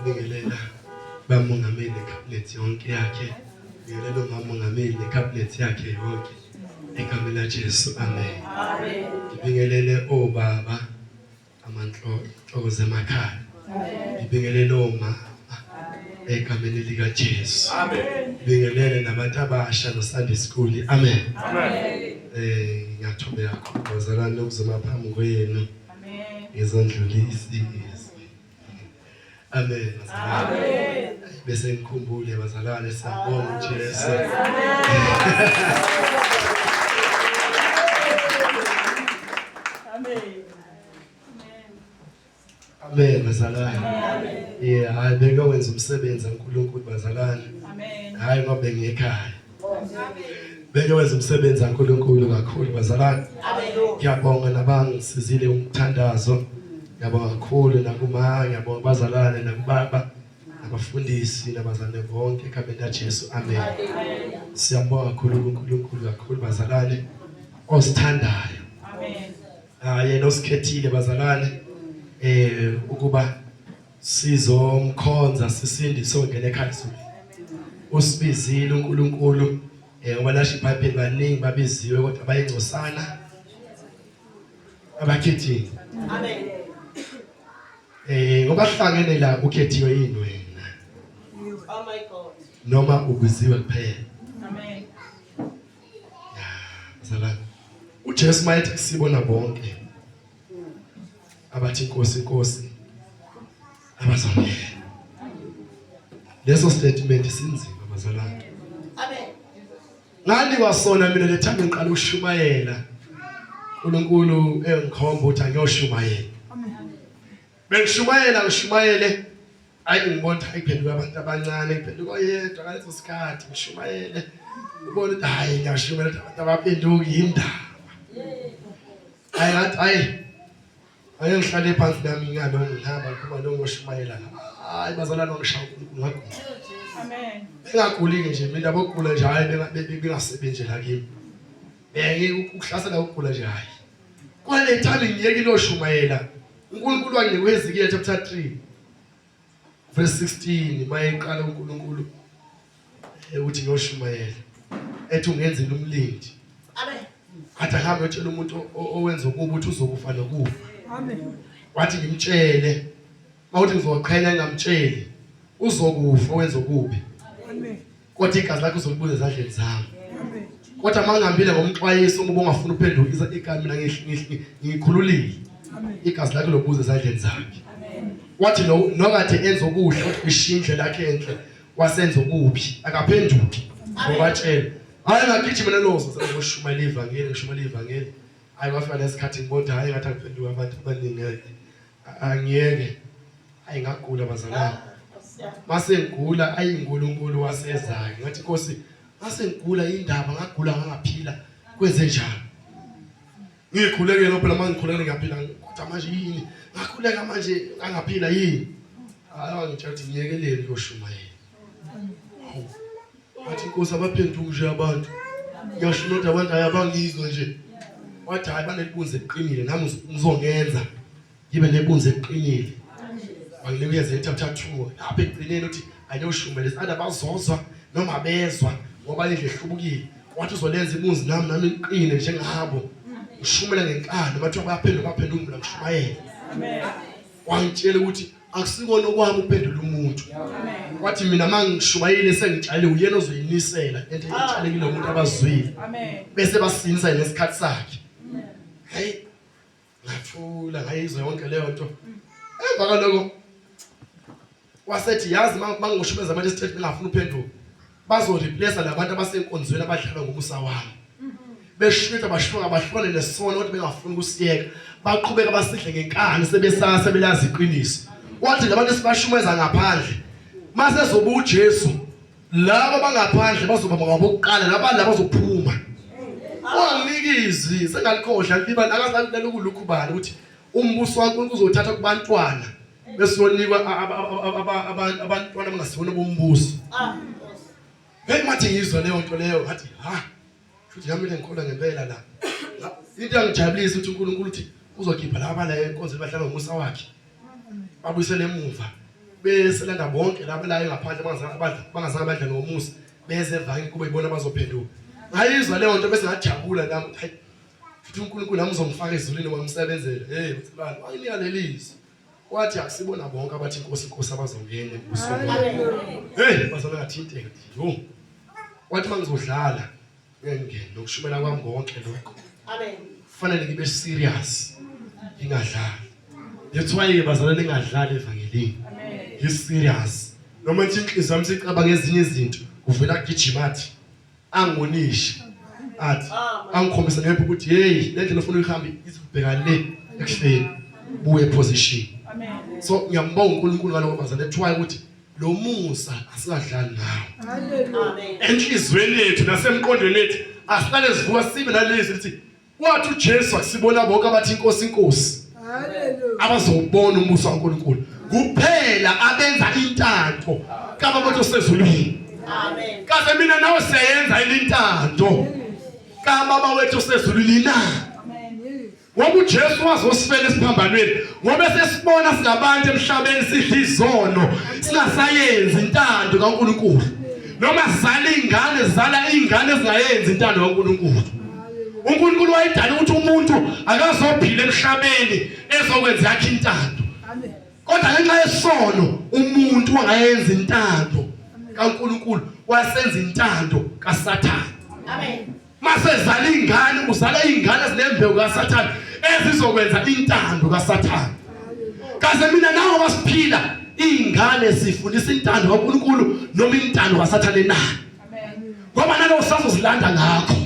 ngibingelela bamongameli cabinet yonke yakhe. Ngibingelela uMamongameli necabinet yakhe yonke. Egameni laJesu, amen. Amen. Ngibingelele obaba amanhloko zemakhaya. Amen. Ngibingelele omama egameni likaJesu. Amen. Ngibingelele nabantu abasha no Sunday school. Amen. Amen. Ngiyathobela kakhulu bazalwane ukuzoma phambi kwenu. Amen. Ngizondlulisa. Amen. Amen. Bese ngikhumbule bazalwane siyabonga uJesu. Amen bazalwane. Yeah, hayi bengiwenza umsebenzi kaNkulunkulu bazalwane. Amen. Hayi ngoba bengekhaya. Bengiwenza umsebenzi kaNkulunkulu kakhulu bazalwane. Ngiyabonga nabangisizile umthandazo. Ngiyabonga kakhulu nakuma, ngiyabonga bazalwane nakubaba, abafundisi nabazalwane bonke egameni laJesu. Amen. Siyabonga kakhulu uNkulunkulu kakhulu bazalwane osithandayo. Amen. Yena osikhethile bazalwane ukuba sizomkhonza sisindise ongena ekhaya. Usibizile uNkulunkulu ngoba lasho iBhayibheli baningi babiziwe kodwa bayingcosana abakhethiwe. Amen. Ngoba hlangene la ukhethiwe yini wena? Oh my God. Noma ubiziwe kuphela. Amen. Bazalwane uJesu mayethi kusibona bonke abathi inkosi inkosi abazongena. Leso statement sinzima bazalwane. Amen. Ngani kwasona mina lethanda ngiqala ushumayela. uNkulunkulu engikhomba ukuthi angiyoshumayela. Amen. Bengishumayela ngishumayele ayi ngibona ayiphenduka abantu abancane ngiphenduka oyedwa ngaleso sikhathi ngishumayele ubona ukuthi hayi ngiyashumayela abantu abaphenduka indaba. Hayi ngihlale phansi nami ngalo ngihamba kuba nongoshumayela. Hayi bazalwane ngishaya uNkulunkulu ngakho. Amen. Bengaguli nje mina bokugula nje hayi bengasebenzi la kimi. Ukuhlasela ukugula nje hayi. Kwale thali ngiyekile oshumayela. uNkulunkulu wanginika eZekiel chapter 3 verse 16 mayeqala uNkulunkulu uthi ngiyoshumayela. Ethi ungenzela umlindi. Amen. Athi ahambe etshela umuntu owenza ukuba uthi uzokufa nokufa. Amen. Wathi ngimtshele mawuthi ngizoqhenya ngamtsheli uzokufa wenza okubi. Amen. Kodwa igazi lakho uzolibuza ezandleni zami. Amen. Kodwa mangihambile ngomxwayiso ngoba ungafuna uphenduka igama mina ngikhululile. Amen. Igazi lakho lobuza ezandleni zami. Amen. Wathi nokade enza okuhle kodwa ishindle lakhe enhle wasenza okubi akaphenduki. Ngobatshela hayi ngagijima nelozo ngoshumayela ivangeli ngishumayela ivangeli. Hayi wafika lesikhathi ngibona hayi ngathi akuphenduka abantu abaningi angiyeke. Hayi ngagula bazalwane. Mase ngigula ayiNkulunkulu wasezayo ngathi Nkosi mase ngigula indaba ngagula ngangaphila kwenze njani? Ngikhuleke lapho la manje ngikhuleke ngaphila kodwa manje yini? Ngakhuleka manje angaphila yini? Hayi ngitshela ukuthi ngiyekelele ngiyoshumayela. Athi Nkosi abaphenduka nje abantu. Ngiyashilo ukuthi abantu ayabangizwe nje. Wathi hayi banelibunze eqinile nami ngizongenza ngibe nebunze eqinile. Wanginikeza chapter 2 lapha egcineni uthi ayoshumayela isanda bazozwa noma bezwa ngoba indle ehlubukile. Wathi uzolenza ibunzi nami ngiqine njengabo. Ushumela ngenkani bathi bayaphenduka baphenduka mina ngishumayela. Amen. Wangitshela ukuthi akusikona okwami uphendula umuntu. Amen. Wathi mina mangishumayile sengitshale uyena ozoyinisela into etshalekile umuntu abazwile. Amen. Bese basinisa nesikhathi sakhe. Hey ngathula ngayizwa yonke leyo nto. Emva kaloko wasethi yazi mangishumayeza manje state bengafuna uphenduka bazo replace labantu abasenkonzweni abadlala ngomusa wami. Beshwetha bashonga bahlone nesono ukuthi bengafuni ukusiyeka baqhubeka basidle ngenkani sebesasa belazi iqiniso. Wathi labantu sibashumeza ngaphandle mase zoba uJesu labo bangaphandle bazoba ngabokuqala labantu bazophuma. Wanginikizwi sengalikhohla liba akazalela ukulukhu bani ukuthi umbuso waNkulunkulu uzothatha kubantwana besonikwa abantwana abangasibona bombuso. Hey mathi ngizwa leyo nto leyo ngathi ha futhi yami ngikholwa ngempela la. Into engijabulisa ukuthi uNkulunkulu uthi uzokhipha laba la enkonzo bahlala ngomusa wakhe. Babuyisele emuva. beselanda bonke laba la ngaphandle bangazange badla ngomusa beze evangeli kube yibona abazophenduka. Ngayizwa leyo nto bese ngajabula nami, hayi futhi uNkulunkulu nami uzongifaka ezulwini wamsebenzela. Hey mthulane, ayiniyalelizwe. Wathi akusibona bonke abathi inkosi abazongena embusweni. Hey bazona ngathinteka nje. Yo. Wathi mangizodlala ngene nokushumela kwami konke lokho. Amen. Kufanele ngibe serious. Ingadlali. That's why bazalwane ningadlali evangelini. Amen. Be serious. Noma nje inhliziyo yami siqaba ngezinye izinto, uvela kugijima athi angonishi. Athi angikhombisa ngempela ukuthi hey, le ndlela ufuna uyihambe izibheka le ekuhleni. Buye position. Amen. So ngiyambonga uNkulunkulu ngaloko bazalwane ethiwayo ukuthi lo musa asingadlali ngawo. Amen. Enhlizweni yethu nasemqondweni yethu asihlale sivuka sibe nalezi lithi wathi uJesu akusibona bonke abathi inkosi. Abazobona umusa kaNkulunkulu kuphela abenza intando kaBaba wethu osezulwini. Amen. Kaze mina nawe siyenza intando kaBaba wethu osezulwini na. Ngoba uJesu wazosifela esiphambanweni ngoba sesibona singabantu emhlabeni sidla izono singasayenzi intando kaNkulunkulu. Noma zala ingane ezingayenzi intando kaNkulunkulu. uNkulunkulu wayedala ukuthi umuntu akazophila emhlabeni ezokwenza yakhe intando. Kodwa ngenxa yesono umuntu wangayenza intando kaNkulunkulu wasenza intando kaSathane. Amen. Mase zala ingane uzala ingane ezinembewu kaSathane ezizokwenza intando kaSathane. Kaze mina nawe wasiphila ingane sifundisa intando kaNkulunkulu noma intando kaSathane na. Amen. Ngoba nalo sazozilanda ngakho.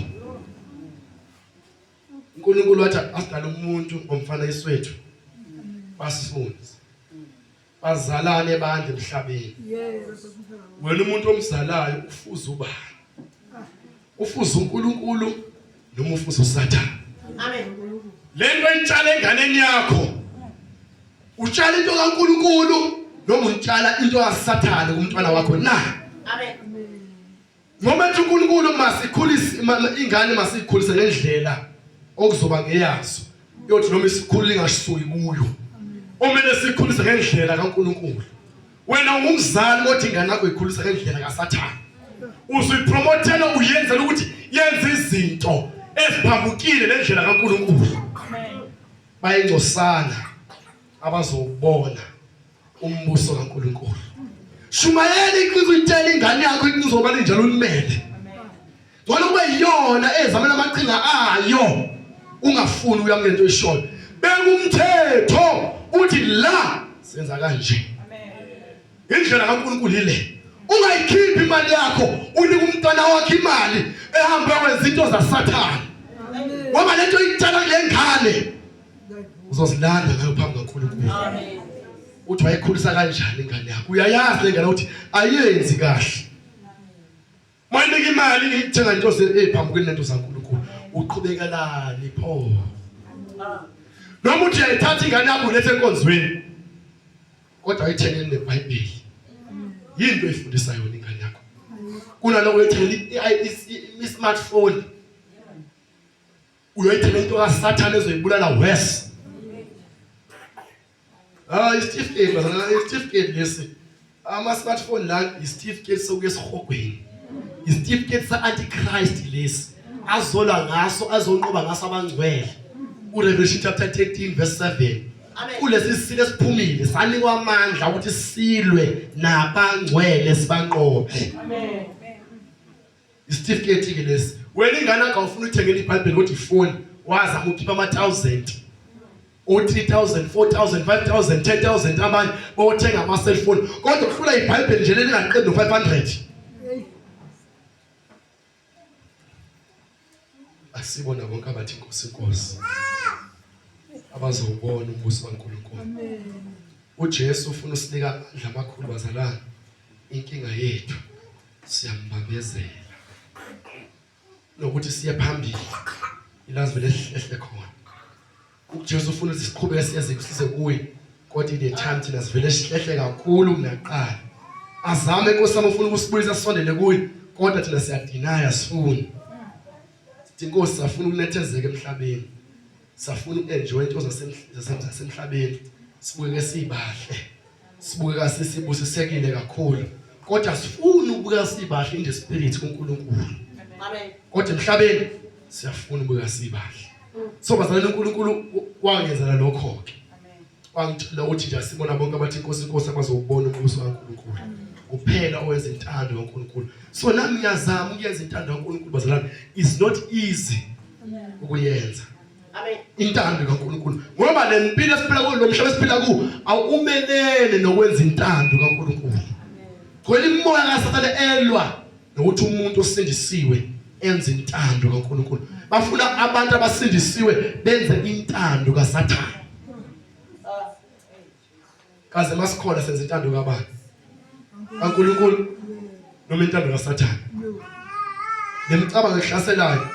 uNkulunkulu wathi asidala umuntu ngomfana wethu basifunze. Bazalane bande emhlabeni. Wena umuntu omzalayo ufuza ubani? Ufuza uNkulunkulu noma ufuza uSathane? Amen. Lento itshala enganeni yakho. Utshala into kaNkulunkulu noma utshala into kaSathane kumntwana wakho na? Amen. Ngoba nje uNkulunkulu masikhulise ingane masikhulise ngendlela okuzoba ngeyazo. Yothi noma isikhulu ingashisuki kuyo. Umele sikhulise ngendlela kaNkulunkulu. Wena ungumzali mothi ingane yakho ikhulisa ngendlela kaSathane. Uzipromotela uyenzela ukuthi yenze izinto eziphambukile nendlela kaNkulunkulu. Amen. Bayingcosana abazobona umbuso kaNkulunkulu. Shumayela iqhizitshela ingane yakho izoba linjalo ulimele. Ngona kube yiyona ezamela amaqhinga ayo. Ungafuni uyamle into eshoyo. Bengumthetho uthi la senza kanje. Amen. Indlela kaNkulunkulu ile. Ungayikhiphi imali yakho unika umntwana wakhe imali ehamba kwenza into zaSathane. Ngoba lento itshala kule ngane uzozilanda ngayo phambi kaNkulunkulu. Amen. Uthi wayikhulisa kanjani ingane yakho? Uyayazi lengane ukuthi ayenzi kahle. Mayinika imali ithenga into eziphambukeni lento zaNkulunkulu. Uqhubekelani pho? Noma uthi uyayithatha ingane yakho ulethe enkonzweni. Kodwa ayithengeni neBhayibheli. Yinto efundisa yona ingane yakho. Kunaloko uyithengela i-smartphone. Uyayithengela into kaSathane ezoyibulala wes. Certificate lesi. Ama-smartphone la i-certificate sokuya esihogweni. I-certificate sa-Antichrist lesi. Azola ngaso azonqoba ngaso abangcwele. uRevelation chapter 13 verse 7. Kulesi sile siphumile sanikwa amandla ukuthi silwe nabangcwele sibanqobe. Amen. I-certificate ke lesi. Wena ingane yakho ufuna ukuthengela iBhayibheli ukuthi ifoni waza ukhipha ama-1000 o 3000 4000 5000 10000 abanye bothenga ama-cellphone kodwa ufuna iBhayibheli nje lengaqedi no500. Asibona bonke abathi inkosi abazobona umbuso kaNkulunkulu. Amen. uJesu ufuna usinika amandla amakhulu bazalwane. Inkinga yethu siyambambezela nokuthi siye phambili ilazi vele ehle khona. uJesu ufuna ukuthi siqhubeke size kuye kodwa ile time thina sivele sihle kakhulu kunaqala. Azame inkosi yami ufuna ukusibuyisa sisondele kuye kodwa thina siyadinaya sifuni. Inkosi safuna ukunethezeka emhlabeni. Safuna ukuenjoy into zasemhlabeni. Sibuye sibahle. sibukeka sisibusisekile kakhulu kodwa sifuna ukubukeka sibahle in the spirit kuNkulunkulu Amen. kodwa emhlabeni siyafuna ukubukeka sibahle so bazalwane uNkulunkulu wangenzela lokho ke wangitshela ukuthi nje sibona bonke abathi inkosi abazobona umbuso kaNkulunkulu kuphela owenza intando kaNkulunkulu so nami ngiyazama ukuyenza intando kaNkulunkulu bazalwane is not easy ukuyenza Amen. intando kaNkulunkulu ngoba le mpilo esiphila kuyo lo mhlaba esiphila kuwo awumelene nokwenza intando kaNkulunkulu kweli moya kaSathane elwa nokuthi umuntu osindisiwe enze intando kaNkulunkulu bafuna abantu abasindisiwe benze intando kaSathane kaze masikhona senze intando kabani kaNkulunkulu noma intando kaSathane lemcabango ehlaselayo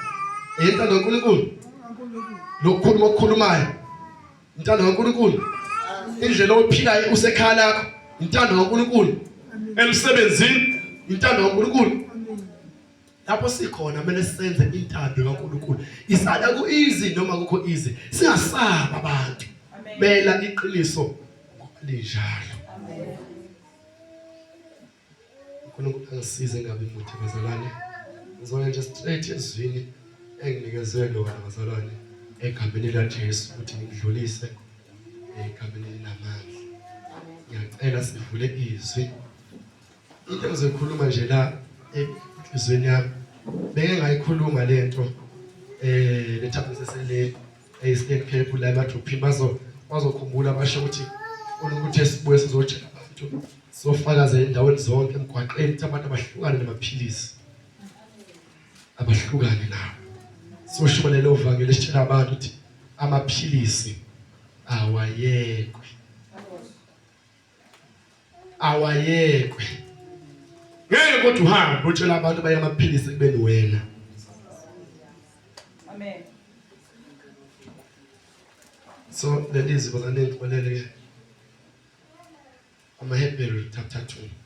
intando kaNkulunkulu lokukhuluma okukhulumayo intando kaNkulunkulu indlela ophila usekhaya lakho intando kaNkulunkulu emsebenzini intando kaNkulunkulu lapho sikhona kumele senze intando kaNkulunkulu isala ku easy noma kukho easy singasaba abantu bela iqiniso linjalo uNkulunkulu angisize ngabe muthi bazalwane ngizoya nje straight ezwini enginikezwe lona bazalwane egameni likaJesu ukuthi ngidlulise egameni linamandla ngiyacela sivule izwi into engizokhuluma nje la enhlizweni yami beke ngayikhuluma lento lethabu sesele eState Cape la emadrophini bazokhumbula basho ukuthi ukuthi sibuye sizotshela abantu sofakaza endaweni zonke emgwaqeni ukuthi abantu abahlukane namaphilisi abahlukane nawo soshumayela lovangeli sitshela abantu ukuthi amaphilisi awayekwe ngeke kodwa uhambe utshela abantu baye amaphilisi kubeni wena Amen. so lelizwi bazalwane ngixolele amaHebrew chapter 2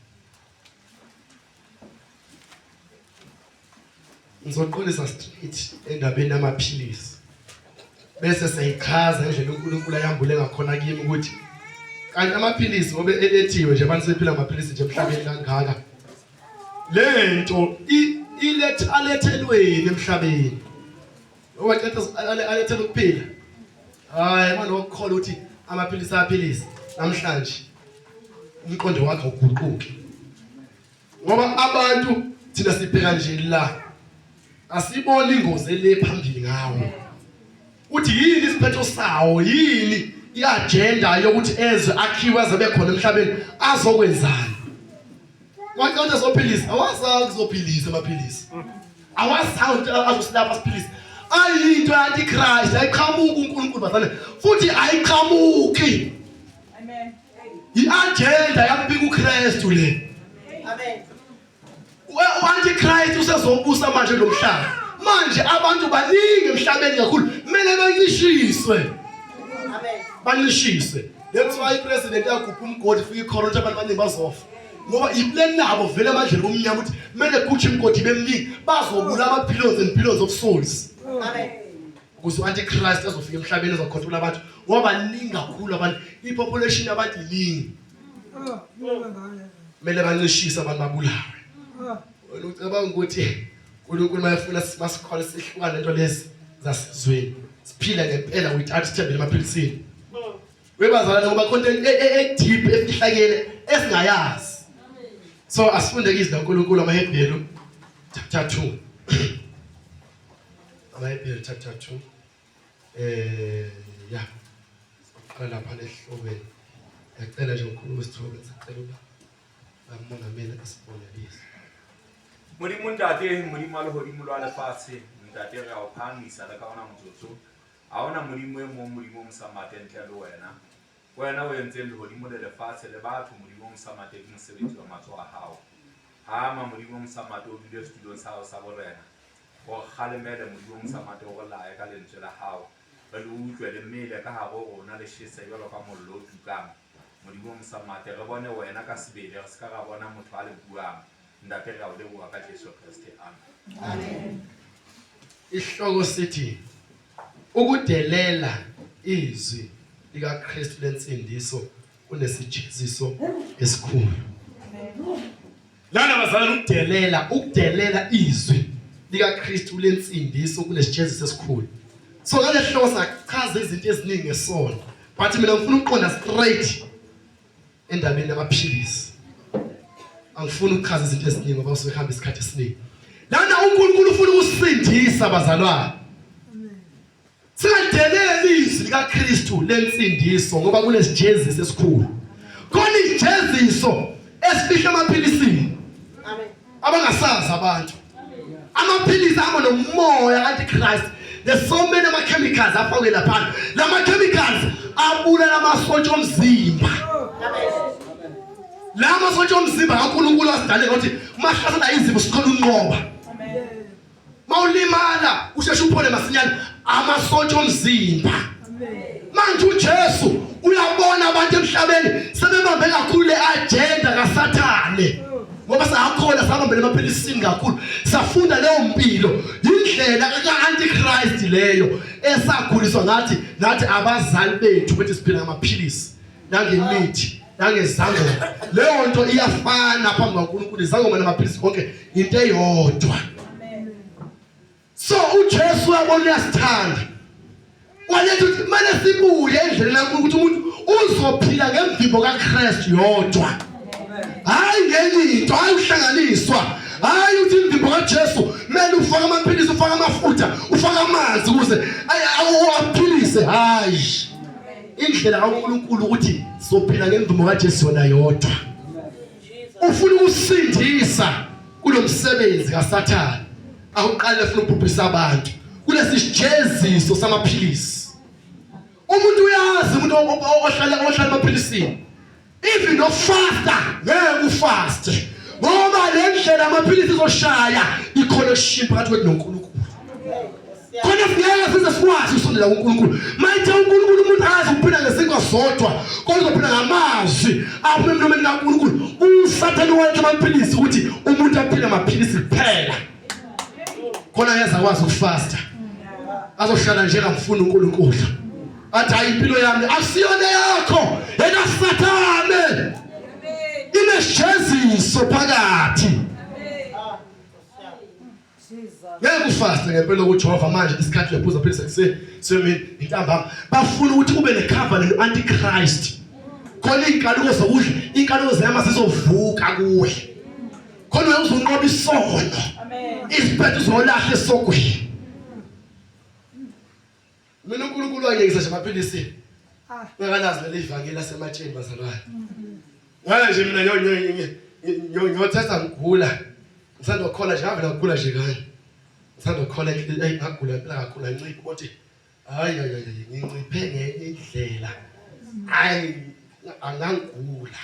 ngizoqolisa straight endabeni yamaphilisi bese siyayichaza indlela uNkulunkulu ayambule ngakhona kimi ukuthi kanti amaphilisi ngoba elethiwe nje abantu sephila amaphilisi nje emhlabeni kangaka lento ilethelweni emhlabeni owaqetha alethela ukuphila hayi manje ukukholwa ukuthi amaphilisi aphilisi namhlanje umqondo wakhe uguquke ngoba abantu thina sibheka nje la asibona ingozi ele phambili ngawo uthi yini isiphetho sawo yini iagenda yokuthi ezwe akhiwe azabe khona emhlabeni azokwenzani waqonda zophilisa awazazi kuzophilisa amaphilisi awasound azosilapha siphilisa ayinto antichrist ayiqhamuki uNkulunkulu bazalwane futhi ayiqhamuki Amen. iagenda yambika uKristu le Amen. uAntichrist usezobusa manje lo mhlaba manje abantu baningi emhlabeni kakhulu kumele banishiswe Amen. banishiswe that's why ipresident yagubha umgodi fika icorona abantu baningi bazofa ngoba iplan nabo vele amandla omnyama ukuthi kumele kuthi imgodi bemningi bazobula ama-billions and billions of souls Amen. ukuze uAntichrist azofika emhlabeni ezokhontrola abantu ngoba baningi kakhulu abantu ipopulation yabantu iningi kumele banishise abantu babulawe ucabanga ukuthi uNkulunkulu mayefuna simasikhola sihlukane lento lezi zasizweni siphila ngempela without sithembele emaphilisini webazalana ngoba content deep efihlakele esingayazi so asifunde izwi kaNkulunkulu amaHebrew chapter 2 amaHebrew chapter 2 yeah qala lapha lehlobeni ngicela nje uNkulunkulu sithobe sicela uba bamongameli asibonelise Modimo ntate modimo le hodimo lwa lefatshe ntate re a o phamisa le ka ona motsotso a ona modimo e mong modimo msamate ntle le wena o entse le hodimo le lefatshe le batho modimo msamate ke mosebetsi wa matsoho a hao ha ma modimo msamate o dile studio sa hao sa borena o khalemele modimo msamate o relae ka lentswe la hao re le utlwe le mmele ka habo rona le shisa jalo ka mollo o tukang modimo msamate re bone wena ka sebele re ska ra bona motho a le buang ndake ra o leboha ka Jesu Kristu amen. Amen. Isihloko sithi ukudelela izwi likaKristu lensindiso kunesijeziso esikhulu. Lana bazalwane ukudelela izwi lika Kristu lensindiso kunesijeziso esikhulu. So ngale hloko sachaza izinto eziningi ngesona, but mina ngifuna ukuqonda straight endabeni yamaphilisi. Angifuni ukuchaza izinto eziningi ngoba usuke hamba isikhathi esiningi. Lana uNkulunkulu ufuna ukusindisa abazalwane. Singadelela izwi lika Kristu lensindiso ngoba kunesijeziso esikhulu. Khona ijeziso esifihla amaphilisini. Amen. Abangasazi abantu. Amaphilisi amo nomoya antichrist. There's so many chemicals afakwe lapha. Lama chemicals abulala amasosha omzimba. Amen. Lama amasosha omzimba kaNkulunkulu asidale ukuthi mahlasela izimo sikhona unqoba. Amen. Mawulimala usheshe uphole masinyane amasosha omzimba. Amen. Manje uJesu uyabona abantu emhlabeni sebebambe kakhulu le agenda kaSathane. Ngoba sakhona sabambele amaphilisini kakhulu. Safunda leyo mpilo, indlela ka-antichrist leyo esakhuliswa nathi abazali bethu ukuthi siphila ngamaphilisi, nangemithi, nangezangoma. Leyo nto iyafana phambi kaNkulunkulu, izangoma namaphilisi konke into eyodwa. So uJesu uyabona uyasithanda. Waletha ukuthi manje sibuye endleleni kaNkulunkulu ukuthi umuntu uzophila ngemvimbo kaKristu yodwa. Hayi ngenye into, hayi uhlanganiswa. Hayi uthi imvimbo kaJesu kumele ufake amaphilisi, ufake amafutha, ufake amanzi ukuze awaphilise. Hayi. Indlela kaNkulunkulu ukuthi sophila ngemvimbo kaJesu yona yodwa. Ufuna ukusindisa kulomsebenzi kaSathane. Awuqale ufuna ukubhubhisa abantu kulesi sijeziso samaphilisi. Umuntu uyazi umuntu ohlala amaphilisini. Even no faster, ngeke ufast. Ngoba le ndlela amaphilisi zoshaya i-connection phakathi kwethu noNkulunkulu. Khona singeke size sikwazi usondela kuNkulunkulu. Mayithe uNkulunkulu umuntu azi ukuphila ngezinto zodwa, kodwa uzophila ngamazwi aphume emlomeni kaNkulunkulu. USathane waletha amaphilisi ukuthi umuntu aphile amaphilisi kuphela. Khona uyazakwazi ukufasta. Azohlala nje ngamfuna uNkulunkulu. Athi hayi impilo yami akusiyona yakho, yena Sathane. Inesijeziso phakathi. Ngeke ufasta ngempela kuJehova manje isikhathi lephuza phela semini intambama. Bafuna ukuthi ube necovenant no-antichrist. Khona inkaluko zokudla, inkaluko zama zizovuka kuwe. Khona uzunqoba isono. Amen. Isiphetho uzolahla esogweni. Mina uNkulunkulu wangekisa nje amaphilisi. Ngakalazi leli ivangeli lasematsheni bazalwane. Ngale nje mina ngiyothatha ngigula. Ngisanda ukukhola nje ngavela ukugula nje kanye. Ngisanda ukukhola ngagula impela kakhulu anciphe ukuthi hayi nginciphe ngenye indlela. Hayi angangigula.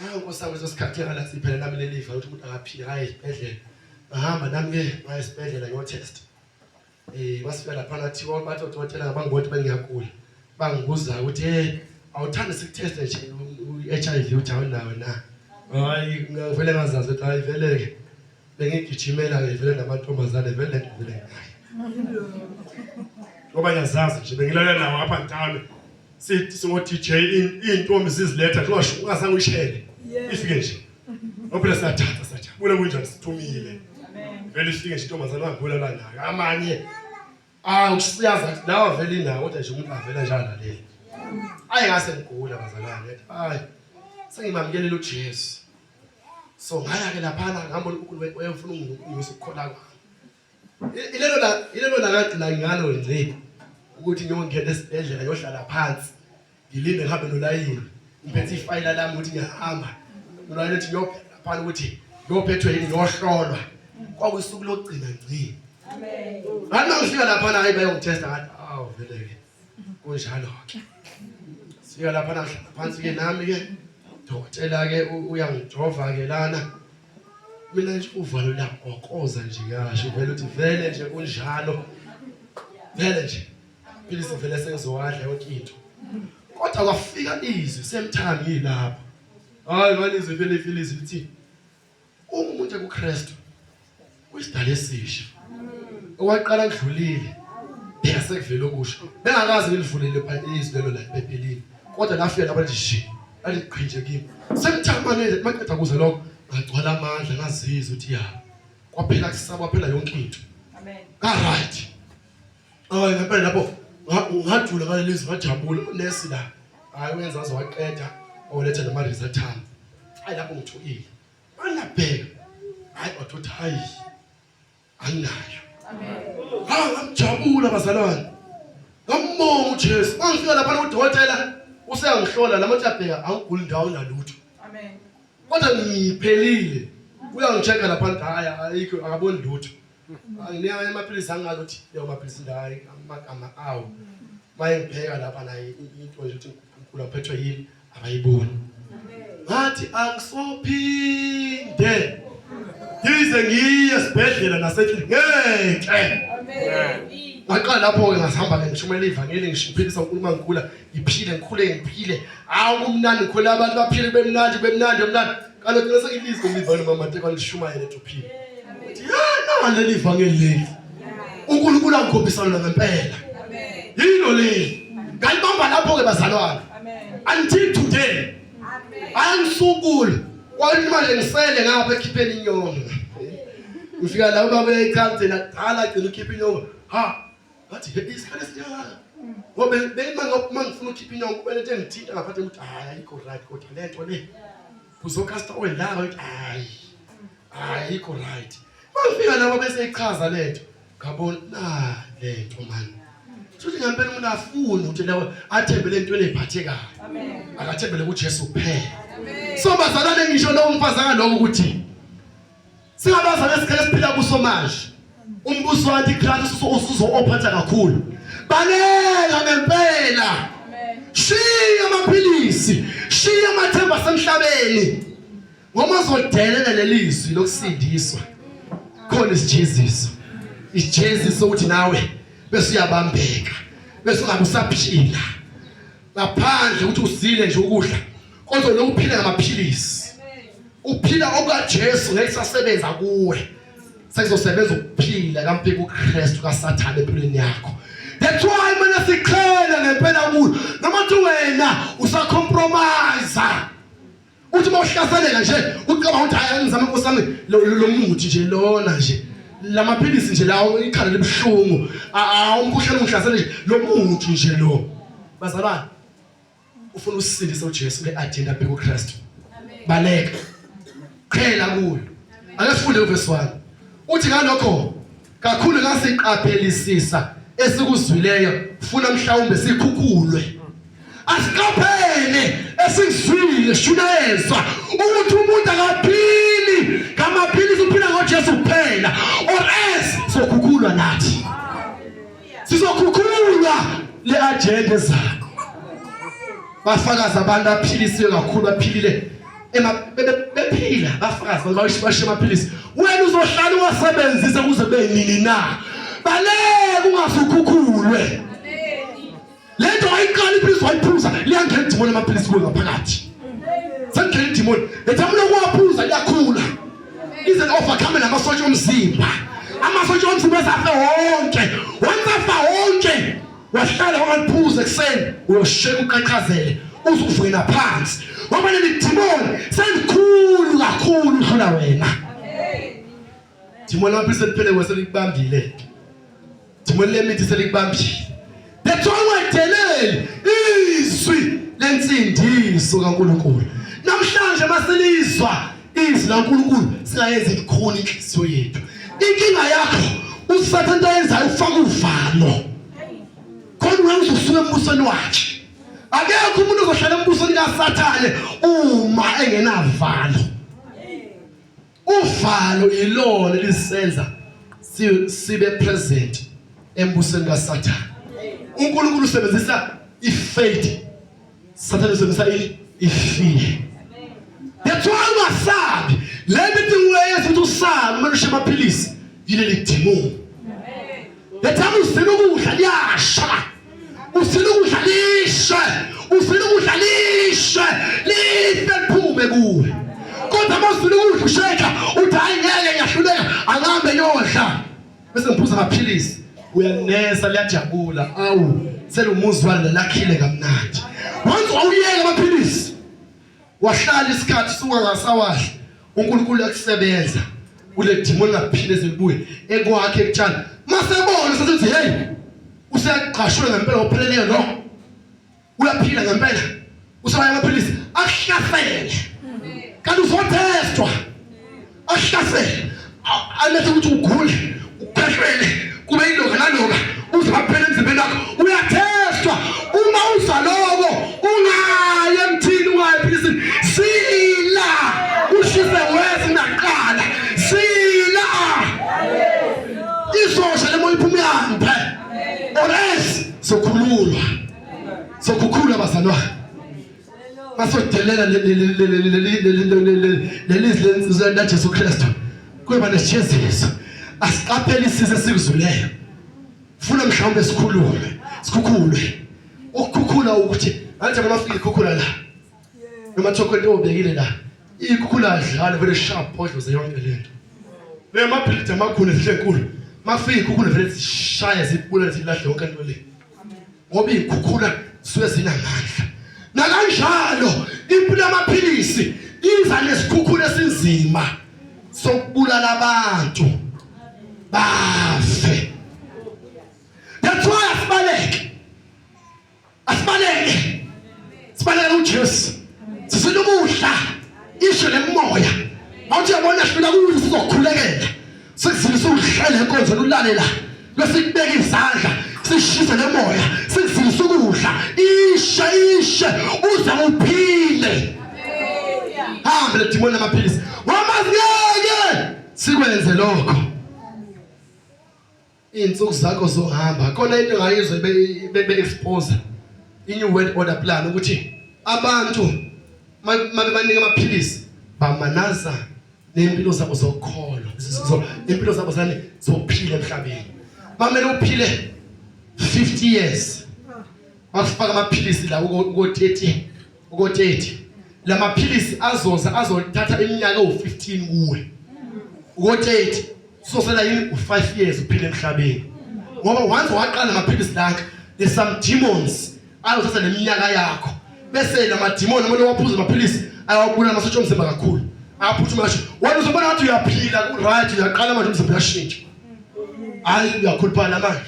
Hayi nkosami lesosikhathi ngala siphela nami leli ifa ukuthi umuntu angaphila hayi isibhedlela. Ngahamba nami ke ngaya esibhedlela ngiyotest. Wasifika lapha nathi bathi odokotela ngabangoti bengiyagula. Bangibuza ukuthi awuthanda sikuteste nje u-HIV uthi awunawo na. Hayi ngivele ngazazi ukuthi hayi vele ke bengigijimela ke vele namantombazane vele ngivele ngayo. Ngoba ngiyazazi nje bengilalela nawo apha ntano. Sithi singothi DJ intombi siziletha ngisho ungasange uyishele. Ifike nje. Ophela sathatha sajabula kunjani sithumile. Vele ifike nje intombazane wagula la nayo. Amanye usiyaza ukuthi lawa vele inawo kodwa nje umuntu avela njalo leli. Ayengase ngigula bazalwane. Hayi. Sengimamukele uJesu. So ngaya ke lapha ngambona uNkulunkulu wayefuna ukukholwa kwami. Ilelo la kade la ngalo nje ukuthi ngiyongena esibhedlela yohlala phansi. Ngilinde ngihambe nolayini. Ngiphethe ifayila lami ukuthi ngiyahamba. Nolayini ethi ngiyopha ukuthi ngiyophethwe yini ngiyohlolwa. Kwakusuku lokugcina ngci. Amen. Ngani ngifika lapha na hayi bayongitesta ngathi awu vele ke kunjalo ke. Sifika lapha na phansi ke nami ke dokotela ke uyangijova ke lana. Mina nje uvalo la okoza nje kasho vele uthi vele nje kunjalo. Vele nje philisi vele sengizowadla yonke into. Kodwa kwafika izwi semthami yilapha. Hayi ngalizwe vele ifilisi lithi umuntu kuKristu uyisidala esisha. Owaqala ngidlulile bese kuvela okusho. Bengakazi ngilivulele phakathi izwi lelo la eBhayibhelini. kodwa lafika lapho lithi aliqhije kimi semthamanele maqeda kuze lokho ngagcwala amandla ngazizwa ukuthi ya kwaphela kusaba phela yonke into Amen. right ngempela lapho ngadlula ngalelizwe ngajabula unesi la hayi wenza azwaqeda olethe nama result ami hayi lapho ngithukile banabheka hayi bathothi hayi anginayo ngajabula bazalwane ngambonga uJesu mangifika lapha udokotela useyangihlola lamathi abheka angiguli ndawo nalutho Amen. kodwa ngiphelile uyangicheka lapha haya ayikho akaboni lutho anginika amaphilisi angazothi leyo maphilisi ndayi amagama awo mayengibheka lapha naye into nje ukuthi ukhula phethwe yini abayiboni ngathi angisophinde yize ngiye esibhedlela nasethi ngeke Amen. ngaqala lapho ke ngasihamba ngishumayela ivangeli ngishiphilisa uNkulunkulu mangikula ngiphile ngikhule ngiphile awu kumnandi ngikhole abantu baphile bemnandi kaloku lesa ilizwe livangeli mama Teko lishumayele eTophile yana leli ivangeli leli uNkulunkulu angikhombisa lona ngempela Amen. yilo leli ngayibamba lapho ke bazalwane Amen. until today angisukule kwathi manje ngisele ngapha ekhipheni inyongo ufika la ubaba ekhantsi nakudala gcina ukhipha inyongo ha ngathi isikhathi sinjalo ngoba mangifuna ukhipha inyongo kumele nje ngithinta ngaphathe ukuthi hayi ayikho right kodwa lento le uzocasta owendawo ukuthi hayi ayikho right mangifika la bese ichaza lento ngabona lento man futhi ngempela umuntu afuna ukuthi lawo athembele entweni eziphathekayo Amen. akathembele kuJesu kuphela so bazalwane ngisho lo umfazana lokho ukuthi singabazana esikhele siphila kuso manje umbuso waNtikristu usuzo ophatha kakhulu baleka ngempela Amen. shiya amaphilisi shiya amathemba asemhlabeni ngoba uzodelela lelizwi lokusindiswa khona isijeziso ijeziso ukuthi nawe bese uyabambeka bese ungabe usaphila ngaphandle ukuthi uzile nje ukudla kodwa lokuphila ngamaphilisi uphila okaJesu ngeke sasebenza kuwe sekuzosebenza ukuphila kaMphiko uKristu kaSathane empilweni yakho that's why mina sikhela ngempela kulo noma uthi wena usacompromise uthi mawuhlaselela nje ucabanga ukuthi hayi ngizama nkosami lo muthi nje lona nje lamaphilisi nje lawo ikhala libhlungu umkhuhlane ungihlasele nje lo muthi nje lo bazalwane ufuna usindise uJesu le agenda yaMphiko uKristu baleka khela kulo ake sifunde uverse 1 uthi ngalokho kakhulu ngasiqaphelisisa esikuzwileyo ufuna mhlawumbe sikhukulwe asiqaphele esikuzwile shunayezwa ukuthi umuntu akaphili ngamaphilisi uphila ngoJesu kuphela or else sokhukulwa nathi sizokhukulwa le agenda zakho bafakaza abantu aphilisiwe kakhulu baphilile bephila bafakaza bashiya amaphilisi wena uzohlala uwasebenzise kuze benini na baleka ungasukhukulwe lento ayiqala iphilisi wayiphuza liyangena idimoni amaphilisi kuwe ngaphakathi sengena idimoni lethamule kuwaphuza liyakhula ize overcome namasotsha omzimba amasotsha omzimba asafe wonke wahlala wangaphuza ekseni uyosheka uqhaqhazele uzuvena phansi ngoba leli demon selikhulu kakhulu udlula wena demon amaphilisi liphele weselikubambile demon lemithi selikubambile that's why wadeleli izwi lensindiso kaNkulunkulu namhlanje maselizwa izwi laNkulunkulu singayenzi likhona inhliziyo yethu inkinga yakho uSathane into ayenzayo ufaka uvalo kodwa usuke embusweni wakhe akekho umuntu ozohlala embusweni kaSathane uma engenavalo uvalo ilona lisenza sibe present embusweni kaSathane uNkulunkulu usebenzisa ifaith Sathane usebenzisa ifear that's why ungasabi lemithi uyenza ukuthi usabi uma ushiya amaphilisi yile lidimoni lethama usile ukudla liyasha usile ukudla lishe life liphume kuwe kodwa uma usile ukudla usheka uthi hayi ngeke ngiyahluleka angambe yodla bese ngiphuza amaphilisi uyanesa liyajabula awu selumuzi walo lakhile kamnandi once wawuyeka amaphilisi wahlala isikhathi sungangasawahle uNkulunkulu yakusebenza kule demon ngaphinde zibuye ekwakhe ekutshana masebona sethi hey usiyaqashwe ngempela opheleleyo no uyaphila ngempela usabaya amaphilisi akuhlasele kanti uzotestwa akuhlasele alethe ukuthi ugule ukhwehlela kube iloka naloka uzaphela emzimbeni wakho uyatestwa uma uzaloko ungaye emthini ungayiphilisi sila ushise wezi naqala sila isosha lemoyiphumyambe ores sokukhululwa bazalwane masodelela lelizwe la Jesu Kristu kuba nesjeziso asiqaphele isizwe sikuzuleyo funa mhlawumbe sikhukhulwe ukukhukhula ukuthi manje mafika ikhukhula la noma thoko lobekile la ikhukhula adlala very sharp podlo zeyonke lento lemaphilisi amakhulu ezinkulu mafika ikhukhula vele zishaya zipula zilahle yonke into le ngoba ikhukhula suke zinamandla nakanjalo impilo yamaphilisi iza nesikhukhula esinzima sokubulala abantu bafe. That's why asibaleke uJesu sisinomuhla isho lemoya awuthi yabona sifuna ukuthi sizokhulekela sikuzilisa uhlale enkonzo ulale la besikubeka izandla sishisa lemoya sikuzilisa ukudla ishe uze uphile hamba le demon amaphilisi wamaziyeke sikwenze lokho insuku zakho zohamba khona into engayizwe be expose in world order plan ukuthi abantu mabebanika amaphilisi bamanaza nempilo zabo zokholwa impilo zabo zane zophila emhlabeni bamele uphile 50 years wasifaka amaphilisi la uko 30 lamaphilisi azothatha iminyaka u15 kuwe uko 30 sosela yini u5 years uphile emhlabeni ngoba once waqala amaphilisi lanka there's some demons ayothatha leminyaka yakho bese lamademon uma waphuza amaphilisi ayawabulala amasosha omzimba kakhulu aphuthuma kasho wena uzobona ukuthi uyaphila ku right uyaqala manje umzimba uyashintsha hayi uyakhuluphala manje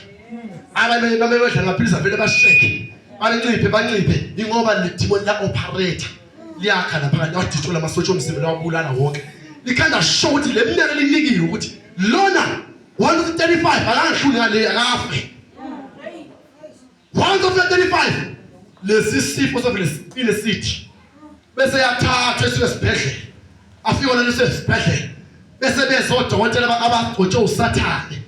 abantu bamebadla amaphilisi avele basheke banciphe ingoba le demon la operator liyakha lapha ladithola amasosha omzimba lawabulala wonke likhanda show ukuthi leminyaka linikiwe ukuthi lona 135 akangahluli ngale akafe 135 lesi sifo sovele sine sithi bese yathathwa esibhedlela afika lona esibhedlela bese bezodokotela abagcotshwe usathane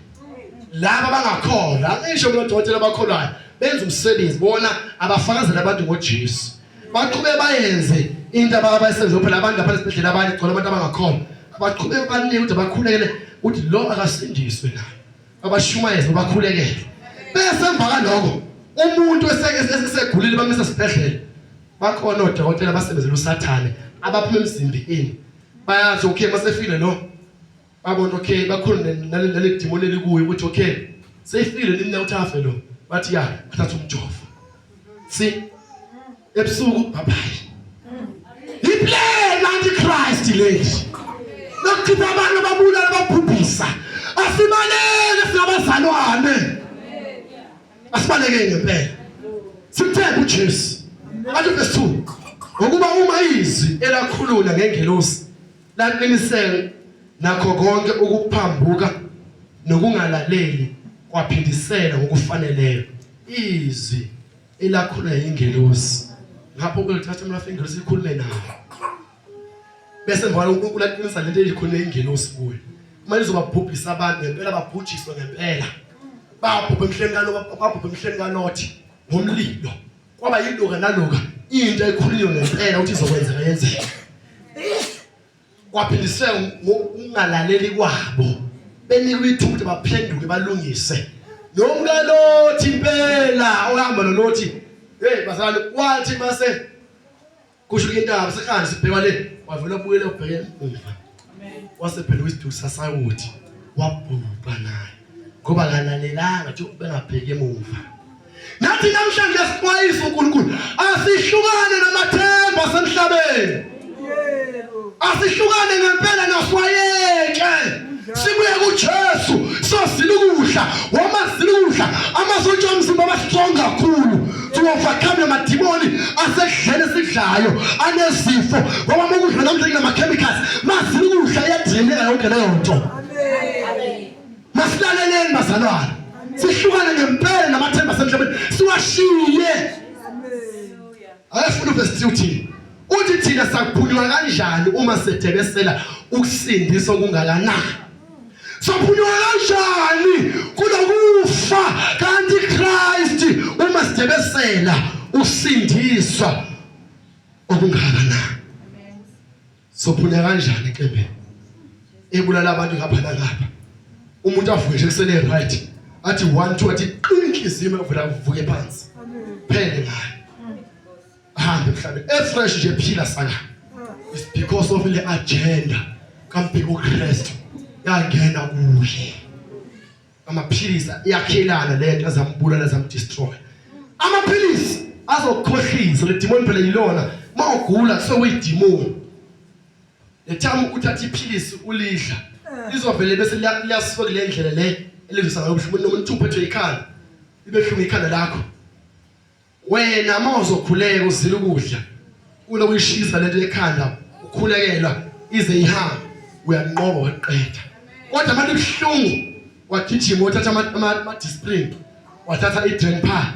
laba bangakholwa ngisho bodokotela abakholwayo benza umsebenzi bona abafakazela abantu ngoJesu baqhubeka bayenze into abayisenza phela abantu lapha esibhedlela abanye gcona abantu abangakholwa abaqhubeka banike ukuthi bakhulekele ukuthi lo akasindiswe naye abashumayeze bakhulekele bese emva kaloko umuntu esegulile bamisa esibhedlela bakhona odokotela basebenzela usathane abaphuma emzimbeni bayazi okay masefile lo babona okay bakhona nale demon elikuyo ukuthi okay seyifile nina uthafe lo bathi ya athatha umjovo si ebusuku babayi iplan antichrist lady nokuthi abantu babulala babhubhisa asibaleke sinabazalwane asibaleke ngempela sithembe uJesu bathi verse 2 ngokuba uma izwi elakhulula ngengelosi laqiniseke nakho konke ukuphambuka nokungalaleli kwaphindisela ngokufaneleyo izwi elakhulula ingelosi ngapho ukuthatha umlafu ingelosi ikhulume nawo bese mvana uNkulunkulu aqinisa lento elikhulume ingelosi kuwe manje uzobabhubhisa abantu ngempela babhujiswe ngempela babhubhe emhleni kaNothi ngomlilo kwaba yiloka naloka into ekhulunywe ngempela ukuthi izokwenzeka yenzeke kwaphindisela ngokungalaleli kwabo benikwe ithuba ukuthi baphenduke balungise nomkaNothi impela ohamba noNothi hey bazalwane wathi mase kusho intaba sekhanda sibheka le wavela ubuyele ubheke umva wasephela wesiduku sasawuthi wabhubha naye ngoba kanalelanga nje bengabheke emuva nathi namhlanje sixwayisa uNkulunkulu asihlukane namathemba asemhlabeni asihlukane ngempela naswayeke sibuye kuJesu sozila ukudla wamazila ukudla amasotsha omzimba abastrong kakhulu to overcome amadimoni asedlele sidlayo anezifo ngoba ukudla namhlanje nama-chemicals mazila ukudla iyadineka yonke leyo nto. Amen. Masilaleleni bazalwane sihlukane ngempela namathemba asemhlabeni siwashiye. Ayafuna verse 2 uthi thina sakuphunywa kanjani uma sedebesela ukusindiswa kungakanani. Sophunywa kanjani kulokufa kanti Christ uma sidebesela usindiswa okungakanani. Sophunywa kanjani kembe ebulala abantu ngapha ngapha umuntu avuke nje kusele right athi 1 2 athi inhliziyo evula uvuke phansi phele ngayo ahambe emhlabeni efresh nje phila saka. It's because of the agenda kaMbheko Kristu yangena kuye amaphilisi yakhelana lento azambulala zamdestroy. Amaphilisi azokukhohlisa le demon phela yilona mawugula sokuyidemon le time uthatha iphilisi ulidla lizovele bese liyasuka kule ndlela le elizisa ngayo umuntu nomuntu uphethwe ikhanda libe hlungu ikhanda lakho wena mawuzokhuleka uzila ukudla ulokuyishisa lento ekhanda ukhulekelwa ize ihambe uyanqoba waqeda. Kodwa manje ibhlungu wagijima wathatha ama-disprin wathatha i-Drenpa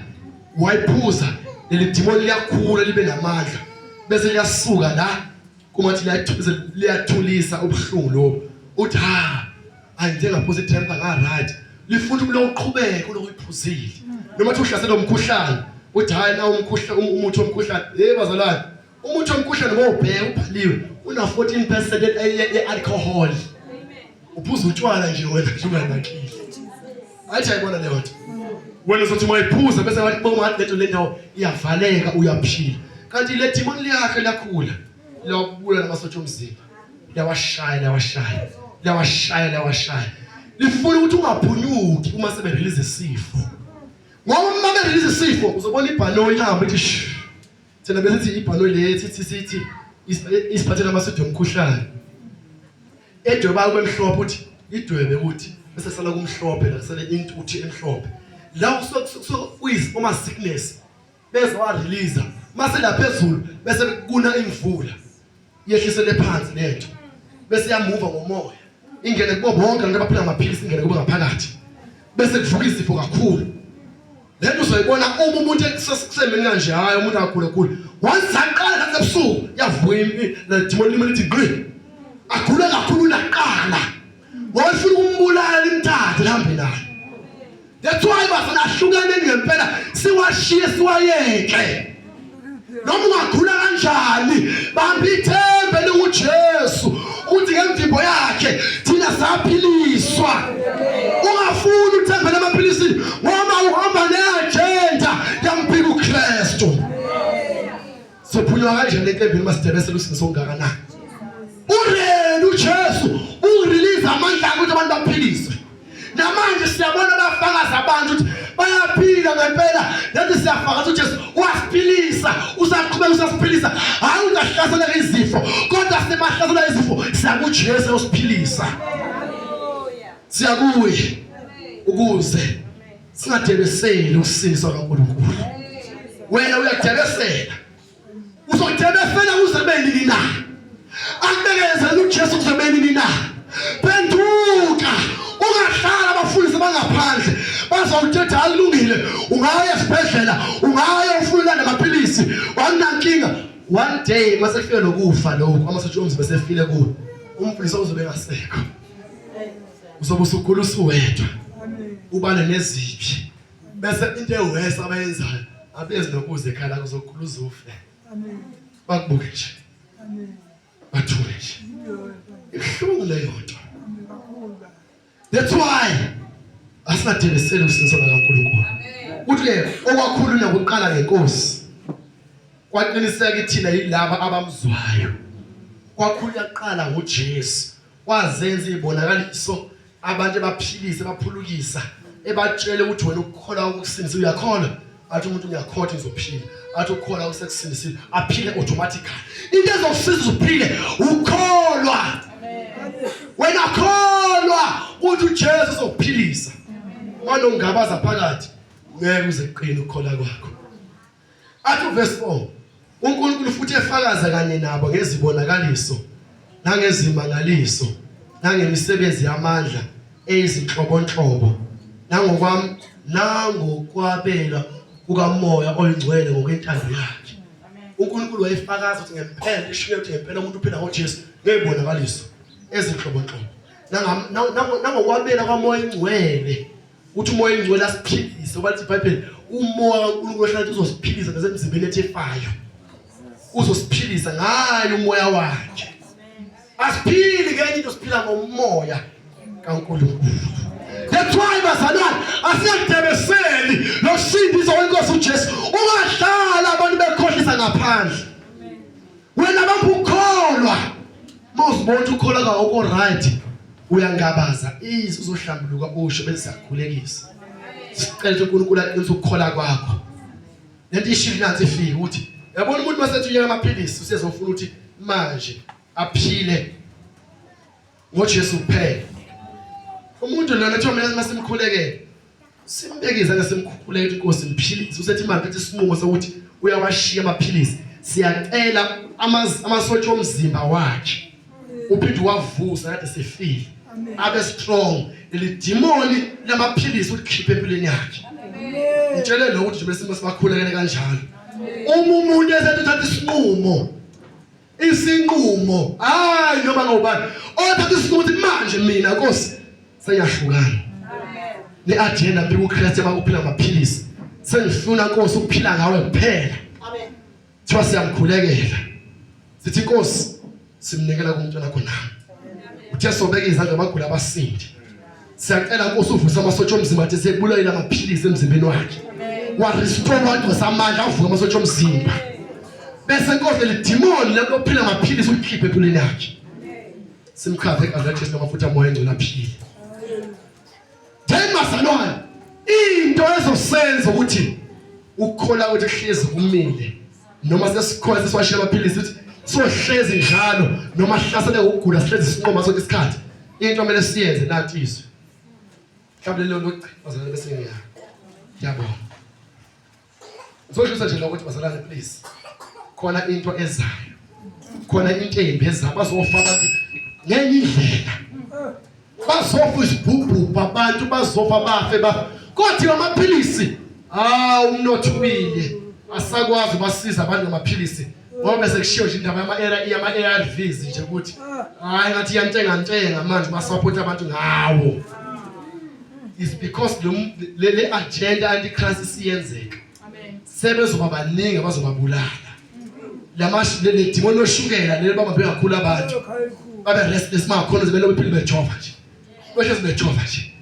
wayiphuza leli demon liyakhula libe namandla bese liyasuka la kumathi liyathulisa ubuhlungu lobo uthi ayingengaphuza i-Drenpa nga-right lifuna ukulo uqhubeke ulokuyiphuzile nomathi uhlasela umkhuhlane uthi hayi na umuthi womkhuhlane bazalwane umuthi womkhuhlane ngobheka ubhaliwe una 14% ye-alcohol. Uphuza utshwala nje wena hlukanakhile athi ayibona leyo nto wena sothi mayiphuza bese wathi boma lento lendawo iyavaleka uyaphila kanti le demon liyakhe lakhula liyabula namasotsha omzimba liyawashaya lifuna ukuthi ungaphunyuki uma sebeliliza isifo ngoba uma beliliza isifo uzobona ibhano ihamba ithi thina besithi ibhano lethi sithi isiphathela amasodwa omkhuhlane edwebe kwemhlophe uthi idwebe uthi bese sala kumhlophe la kusele intuthi emhlophe la usokuyiz uma sickness bese wa release mase la phezulu bese kuna imvula yehlisele phansi lento bese yamuva ngomoya ingene kubo bonke abantu abaphila amaphilisi ingene kubo ngaphakathi bese kuvuka izifo kakhulu. Lento uzoyibona uma umuntu ekusemeni kanje hayi umuntu akakhulu once aqala kasebusuku yavuka la demon lithi ngqi akhula kakhulu laqala wafuna ukumbulala imthathe lihambe naye. That's why bafuna ahlukane ngempela siwashiye siwayeke noma ungakhula kanjani bamba ithembe likuJesu uthi ngemvimbo yakhe thina saphiliswa. Ungafuni ukuthembela emaphilisini ngoba uhamba neagenda yaMbheko Kristu. Sophunywa kanjani enkembeni masidebesela usindiso ongakanani urele uJesu urelease amandla ukuthi abantu baphiliswe. Namanje siyabona abafakazi abantu ukuthi bayaphila ngempela nathi siyafakaza ukuthi Jesu wasiphilisa usaqhubeka usasiphilisa hayi uzahlasela izifo kodwa semahlasela izifo siyakuJesu osiphilisa. Siyakuye ukuze singadebeseli ukusindiswa kaNkulunkulu. Wena uyadebesela uzodebesela uzebeni na akubekeze uJesu uzebeni na penduka ungahlala abafundisi bangaphandle bazawuthetha alungile ungaya esibhedlela ungaya ufuna namaphilisi wanankinga one day masefika lokufa lokho amasotsha omzimba besefile kuwo umfundisi uzobe ngasekho uzobe usugula usuwedwa ubale neziphi bese into ewesa abayenzayo abezi nokuze ekhaya kuzogula uzufe bakubuke nje bathule nje ihlungu leyo nto. That's why asingadebeseli usindiso kaNkulunkulu. Uthi-ke okwakhulunywa kuqala ngeNkosi kwaqiniseka thina yilaba abamzwayo kwakhulunywa kuqala ngoJesu wazenza izibonakaliso abantu baphilise baphulukisa ebatshele ukuthi wena ukukholwa ukusindisa uyakholwa athi umuntu uyakhotha izophila athi ukholwa usekusindisile aphile automatically into ezokusiza uphile ukholwa wena kholwa uthi uJesu uzokuphilisa manje ungabaza phakathi ngeke uze uqine ukukholwa kwakho athi verse 4 uNkulunkulu futhi efakaza kanye nabo ngezibonakaliso nangezimangaliso nangemisebenzi yamandla eyizinhlobonhlobo nangokwabela kukamoya oyingcwele ngokwentando yakhe uNkulunkulu wayefakaza ukuthi ngempela ishiye ukuthi ngempela umuntu uphila ngoJesu ngezibonakaliso ezinhlobonhlobo nangokwabela kwamoya oyingcwele uthi umoya oyingcwele asiphilise bathi iBhayibheli umoya kaNkulunkulu ohlala uzosiphilisa nasemzimbeni ethu efayo uzosiphilisa ngayo umoya wakhe asiphili ngenye into siphila ngomoya kaNkulunkulu. That's why bazalwane asiyadebeseli nosindiso wenkosi uJesu ungahlala abantu bekhohlisa ngaphandle wena bakukholwa mawuzibona ukukholwa kwakho right uyangabaza izwi uzohlambuluka usho bese siyakhulekisa sicela uNkulunkulu aqinise ukukholwa kwakho lento ishilo nansi ifike ukuthi yabona umuntu masethi unyaka amaphilisi usezofuna ukuthi manje aphile ngoJesu kuphela umuntu lona ethi mina masimkhulekele simbekeza ngasemkhulekele inkosi imphilise usethi manje ethi isinqumo sokuthi uyawashiya amaphilisi siyacela amasotsha omzimba wakhe uphinde wavusa kade sefile abe strong elidimoni lamaphilisi ulikhiphe empilweni yakhe ngitshele lo ukuthi nje besimo sibakhulekele kanjalo umuntu esethi uthatha isinqumo hayi noma ngobani othatha isinqumo ukuthi manje mina Nkosi seyahlukana ne-agenda mpilo uKristu abakuphila amaphilisi sengifuna Nkosi ukuphila ngawe kuphela amen thiwa siyamkhulekela sithi Nkosi simnikela kumntwana wakho nami uthe sobeka izandla amagula abasindi siyacela Nkosi uvuse amasotsha omzimba athi sekubulalela amaphilisi emzimbeni wakhe wa restore abantu samandla avuka amasotsha omzimba bese Nkosi lidimoni lokuphila amaphilisi ulikhiphe empilweni yakhe simkhaphe eGalatia Jesu namafutha amoya engcwele aphile mazalwane into ezosenza ukuthi ukukholwa ukuthi hlezi kumile noma sesikhola sesiwashiya amaphilisi ukuthi sohlezi njalo noma hlasele ukugula sihlezi sinqoma sonke isikhathi into kumele siyenze nathi izwe mhlawumbe lelo bazalwane bese ngiyabona uzosho nje ukuthi bazalwane please khona into ezayo khona into embi ezayo bazofa abantu ngenye indlela bazofa isibhubhu abantu bazofa bafe kodwa amaphilisi umnotho ubile asakwazi basiza abantu ngamaphilisi ngoba sekushiyo nje indaba yama-ARVs nje ukuthi hayi ngathi iyantenga manje basapota abantu ngawo is because le agenda anti-Christ siyenzeka sebezoba baningi abazobabulala le demon oshukela lelo bambe kakhulu abantu babe restless makhona zibele bephile bejova nje behlezi bejova nje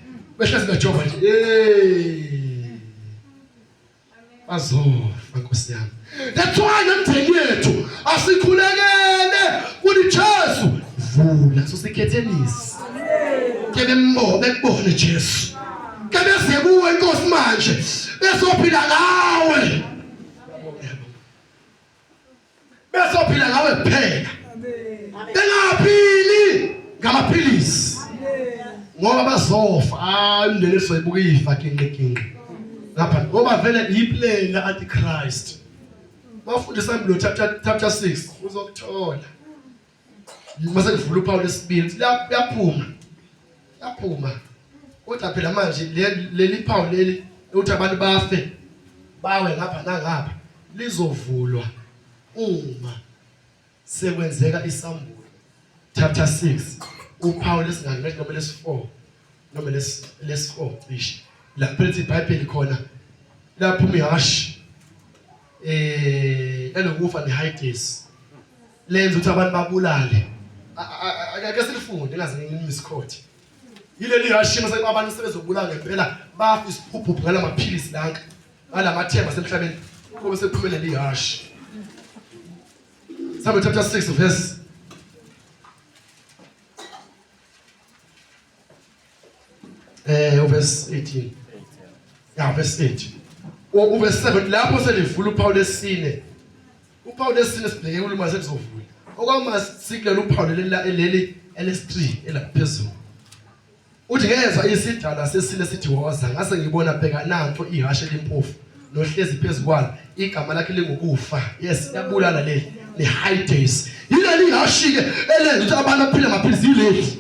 bazofa Nkosi yami. That's why nomndeni yethu asikhulekele kuthi Jesu vula sosikhethenisi kebe bekubone Jesu kebe sekuwe Nkosi manje besophila ngawe kuphela bengaphili ngamaphilisi ngoba bazofa umndeni esoyibuka ifa kinqekinqe lapha ngoba vele iplan anti-Christ bafundisa lo chapter 6 uzokuthola mase kuvula uPaul lesibili yaphuma kodwa phela manje leli Paul leli uthi abantu bawe ngapha nangapha lizovulwa uma sekwenzeka isambulo chapter 6 uPaul lesingane noma lesi4 noma lesi4 cishe lapho iBhayibheli khona lapho umihashi elokufa neHades lenza ukuthi abantu babulale ake silifunde ngaze ngimiskhothi yileli hashi mase abantu sebezobulala ngempela bafa isiphuphu ngala maphilisi lanka ngalamathemba semhlabeni kube sekuphumela lihashi Psalm chapter 6 verse verse 18 verse 8 Verse 7 lapho selivula uphawu lesine. Uphawu lesine sibheke kuluma selizovula. Okwama sikulela uphawu leli LS3 elaphezulu. Uthi ngezwe isidala sesine sithi woza ngase ngibona bheka nanto ihashe lempofu nohlezi phezukwalo igama lakhe lingukufa. Yes, yabulala le Hades. Yileli hashi ke elenza ukuthi abantu aphile amaphilisi yileli.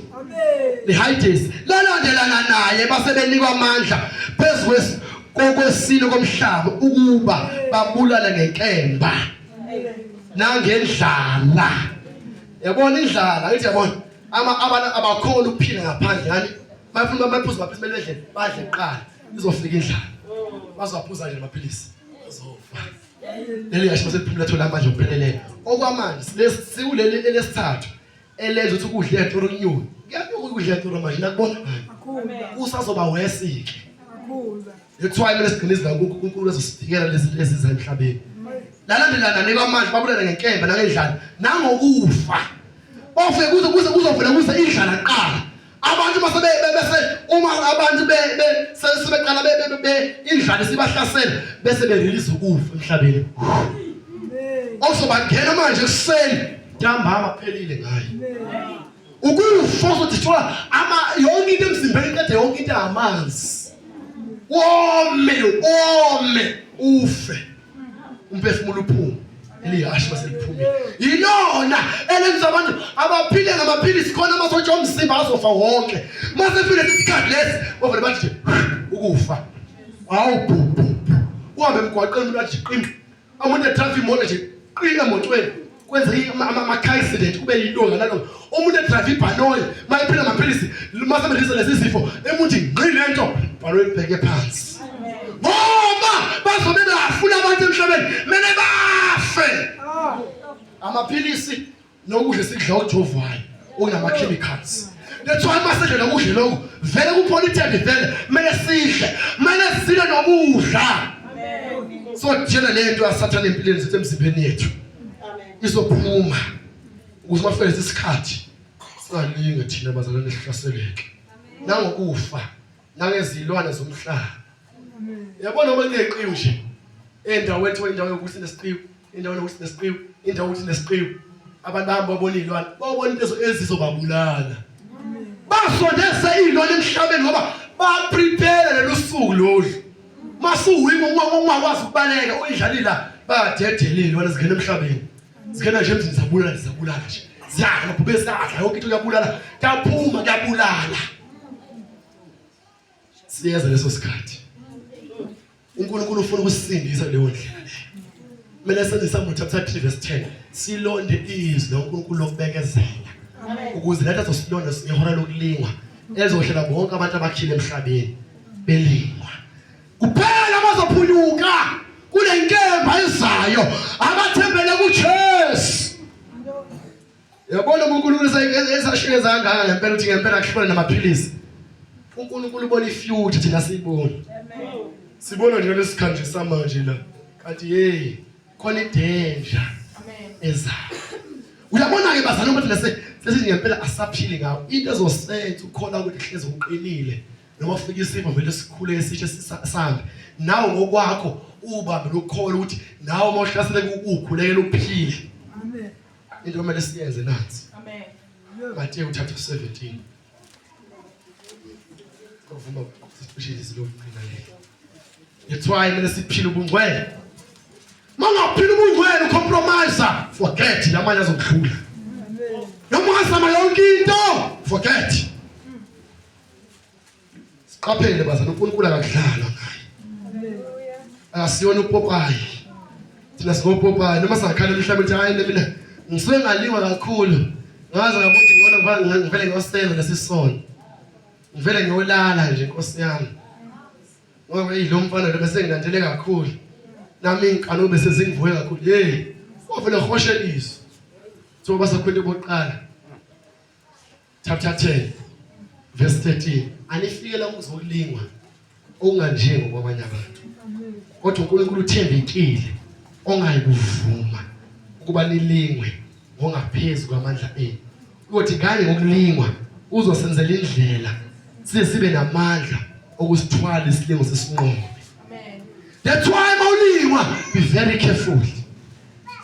The Hades lalandelana naye basebenikwa amandla phezulu kokwesine komhlaba ukuba babulala ngenkemba nangendlala. Yabona indlala ngithi yabona abantu abakhona ukuphila ngaphandle yani bafuna amaphuzu amaphilisi bedle badle kuqala izofika indlala bazophuza nje amaphilisi azofa. Leli yasho basephumula thola amandla okupheleleyo okwamanje lesikuleli elesithathu elenza ukuthi ukudla etoro kunyuka ngiyabona ukudla etoro manje nakubona usazoba wesike ethwaye mina sigcinisa uNkulunkulu ezosifikela lezi zemhlabeni lalandelana nekwamanje babulala ngenkemba nangendlala nangokufa ofike kuzovela kuze indlala qala abantu bese uma abantu sebeqala indlala sibahlasela bese berelease ukufa emhlabeni osobangena manje kuseni ntambama phelile ngayo ukufa uzothola yonke into emzimbeni kade yonke into amanzi wome ufe umphefumulo uphume elihashe baseliphumile yilona elenza abantu abaphile ngamaphilisi khona amasotsha omzimba azofa wonke masefile isikhathi lesi bavele bathi ukufa awubhubhu uhambe emgwaqeni bathi qinqa umuntu etraffic moto nje qinqa emotweni kwenza ama-car accident kube yintonga naloko umuntu edrive ibhanoyi mayephila amaphilisi masebenzisa lezi zifo emuthi ngqi lento bhanoyi libheke phansi ngoba bazobe bafuna abantu emhlabeni mele bafe amaphilisi nokudla esikudla okujovayo okunama-chemicals that's why masedle nokudla lokhu vele kupolitiki vele mele sidle nokudla so thina lento yasathana empilweni zethu emzimbeni yethu izophuma ukuze mafike isikhathi singalinge thina bazalwane sihlaseleke nangokufa nangezilwane zomhlaba. Yabona uma kuneqiwu nje endaweni ethiwa indawo yokuthi nesiqiwu indawo yokuthi nesiqiwu indawo yokuthi nesiqiwu abantu bahamba babona izilwane babona into ezizobabulala basondeze izilwane emhlabeni ngoba baprepare lelo suku lolu masuwimo ungakwazi ukubaleka uyidlalila bayadedelela izilwane zingena emhlabeni zingena nje emzini zabulala nje ziyadla bubesakha yonke into kuyabulala kuyabulala siyeza leso sikhathi uNkulunkulu ufuna ukusindisa leyo ndlela mina senze Psalm chapter 3 verse 10 silonde izwi loNkulunkulu lokubekezela ukuze lathi azosilonda ngehora lokulingwa ezohlela bonke abantu abakhile emhlabeni belingwa kuphela abazophunyuka kule nkemba ezayo abathembele kuJesu. Yabona uNkulunkulu esashike zangaka ngempela uthi ngempela akuhlole namaphilisi uNkulunkulu ubona ifuture thina siyibona. Sibona nje lesikhathi samanje la kanti khona idanger ezayo. Uyabona ke bazana ukuthi sesithi ngempela asaphili ngawo into ezosenza ukhona ukuthi hleze uqinile noma ufika isifo vele sikhule esitshe sisambe nawe ngokwakho ubambe lokukhola ukuthi nawe mawuhlasele ukukhulekela ukuphila. Amen. Into kumele siyenze nansi. Amen. Matthew chapter 17. Kuvuma sisipeshile silokuqina le. That's why kumele siphile ubungcwele. Mangaphila ubungcwele ucompromise forget lamanye azokudlula. Amen. Noma ngasama yonke into forget. Siqaphele bazana uNkulunkulu akadlala ngaye. Asiyona uPopayi thina singoPopayi noma singakhala emhlabeni ukuthi hayi mina ngisuke ngaliwa kakhulu ngaze ngabuthi ngibona ngivele ngiyosenza lesisono ngivele ngiyolala nje Nkosi yami ngoba lo mfana lo bese ngilandele kakhulu nami inkano bese zingivuye kakhulu wavele ngihoshelisa so basakhwele boqala chapter 10 verse 13 anifikela ukuzokulingwa okunganjengo kwabanye abantu kodwa uNkulunkulu uthembekile ongayikuvuma ukuba nilingwe ngokungaphezulu kwamandla enu ukuthi kanye ngokulingwa uzosenzela indlela sibe namandla okusithwala isilingo sesinqomo. Amen. That's why mawulingwa be very careful.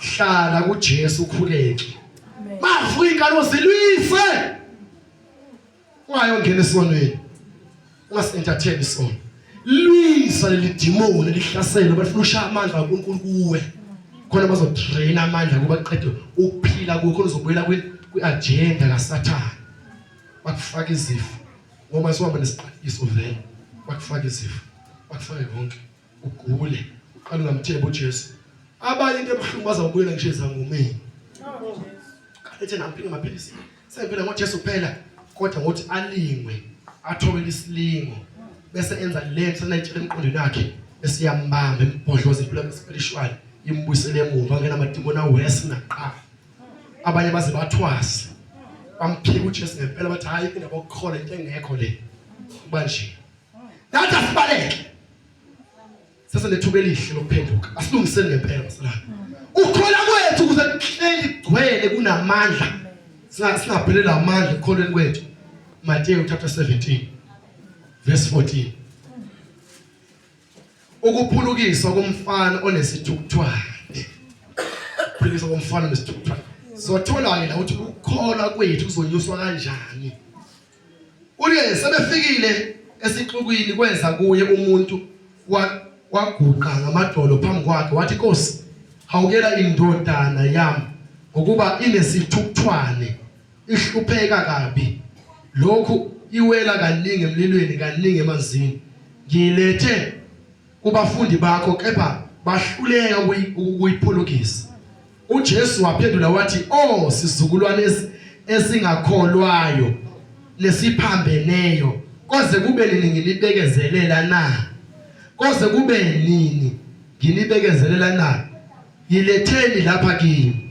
Hlala kuJesu ukhuleke. Mavuka ingane zilwise. Ungayongena esonweni. Ungasentertain isono. Lwisa leli demon elihlasela bafuna ushaya amandla kaNkulunkulu kuwe. Khona bazotrain amandla kuba qede ukuphila kuwe khona uzobuyela kwi-agenda kaSathane. Bakufaka izifo. Ngoba siwamba nesiqiniso vele. Bakufaka izifo. Bakufaka konke. Ugule. Uqala ungamthemba uJesu. Abanye into ebuhlungu bazawubuyela ngisho ezangumeni. Ethe namphinga amaphilisi. Sempela ngoJesu kuphela kodwa ngothi alingwe, athobele isilingo. Bese enza lento sanayitshela emqondweni wakhe esiyambamba embhodloza impilo spiritual imbuyisele emuva ngena amadimoni awesi naqala. Abanye baze bathwasa. Bamphika uJesu ngempela bathi hayi indaba yokukhola into engekho le. Manje. Nathi asibaleke. Sase lethuba elihle lokuphenduka. Asilungiseni ngempela masalana. Ukukhola kwethu ukuze kuhleli gcwele kunamandla. Singaphelela amandla ekukholweni kwethu. Matthew chapter 17 verse 14. Ukuphulukiswa komfana onesithukuthwane. Ukuphulukiswa komfana onesithukuthwane. Sothola la ukuthi ukukhola kwethu kuzonyuswa kanjani. Uke sebefikile esixukwini kwenza kuye umuntu waguqa ngamadolo phambi kwakhe wathi Nkosi hawukela indodana yami ngokuba inesithukuthwane ihlupheka kabi. Lokhu iwela kaningi emlilweni kaningi emanzini. Ngilethe kubafundi bakho kepha bahluleka ukuyiphulukisa. uJesu waphendula wathi oh sizukulwane esingakholwayo lesiphambeneyo koze kube nini ngilibekezelela na? Koze kube nini ngilibekezelela na? Yiletheni lapha kimi.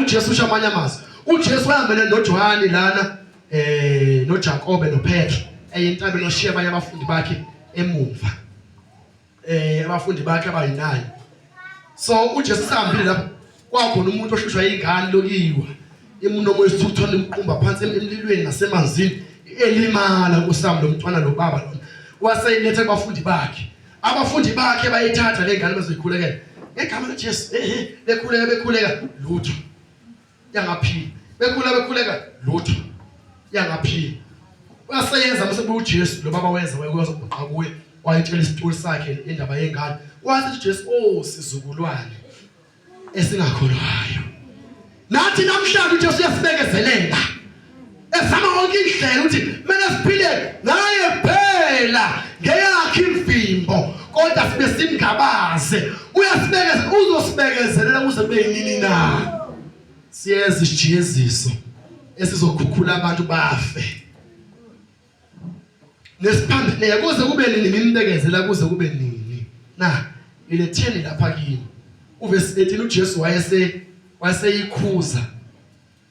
uJesu ushamanya amazwi. uJesu wahambele noJohane lana noJakobe noPetro eyintabeni oshiya abanye abafundi bakhe emuva. Abafundi bakhe abayinani. So uJesu sahambile lapha kwakhona umuntu ohlushwa ingane lokiwa. Imnomo yesithuthwane imqumba phansi emlilweni nasemanzini elimala kusami lo mntwana lo baba lona. Waseyilethe abafundi bakhe. Abafundi bakhe bayithatha le ngane bezoyikhulekela. Egama laJesu bekhuleka lutho. Yangaphila. Bekhuleka lutho. Yangaphila. Waseyenza umsebenzi uJesu lo baba wenza wayekuzobhuqa kuye wayitshela isitulo sakhe indaba yengane. Wathi uJesu sizukulwane esingakholwayo. Nathi namhlanje uJesu uyasibekezelela. Esama wonke indlela ukuthi mina siphile naye phela ngeyakhe imvimbo kodwa sibe simgabaze. Uyasibekezela uzosibekezelela kuze kube nini na? Siyeza isijeziso esizokhukhula abantu bafe. Nesiphambeneyo kuze kube nini ngimbekezela kuze kube nini na? Iletheni lapha kimi. Uvesi 18 uJesu